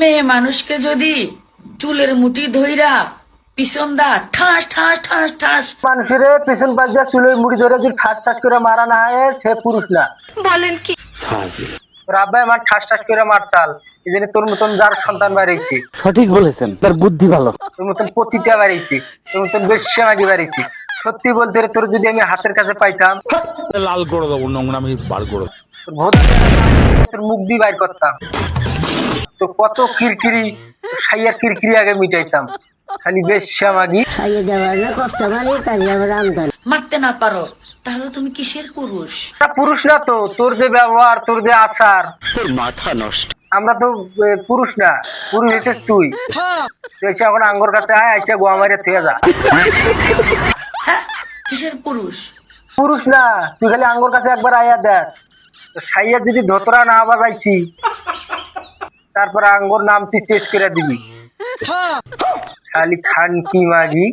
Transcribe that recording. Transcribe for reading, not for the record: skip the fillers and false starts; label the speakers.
Speaker 1: মেয়ে মানুষকে যদি চুলের মুঠি ধইরা পিছন দা ঠাস ঠাস ঠাস ঠাস
Speaker 2: মানুষের পেছন পাশ দিয়ে চুলের মুড়ি ধরে যদি ঠাস ঠাস করে মারা না হয় সে পুরুষ না।
Speaker 3: বলেন কি?
Speaker 2: তোর আব্বাই আমার ঠাস ঠাস করে মার চাল, এই জন্য তোর মতন যার সন্তান বাড়িয়েছি।
Speaker 4: সঠিক বলেছেন, তার বুদ্ধি ভালো।
Speaker 2: তোর মতন পতিতা বাড়িয়েছি, তোর মতন বেশ্যামাগি বাড়িয়েছি। সত্যি বলতে রে, তোর যদি আমি হাতের কাছে পাইতাম
Speaker 5: লাল করে দেবো, নোংরামি বার করে দেবো।
Speaker 2: তোর ভোদা তোর মুখ দিয়ে বাইর করতাম। তো কত কিরকিরি, সাইয়ার কিরকিরি আগে মিটাইতাম। খালি বেশ্যামাগি।
Speaker 1: মারতে না পারো তাহলে তুমি কিসের পুরুষ?
Speaker 2: পুরুষ না তো, তোর যে ব্যবহার, তোর যে আচার,
Speaker 4: তোর মাথা নষ্ট।
Speaker 2: আমরা তো পুরুষ না, পুরুষ হচ্ছিস তুই। তুই এসে এখন আঙ্গর কাছে আয়, এসে গোয়া মারিয়া থেকে যা।
Speaker 1: হ্যাঁ, কিসের পুরুষ?
Speaker 2: পুরুষ না, তুই খালি আঙ্গর কাছে একবার আয়া দেখ। সাইয়া যদি ধতরা না বাজাইছি, তারপর আঙ্গর নাম তুই চেঞ্জ করে দিবি। খালি খান কি মাগি।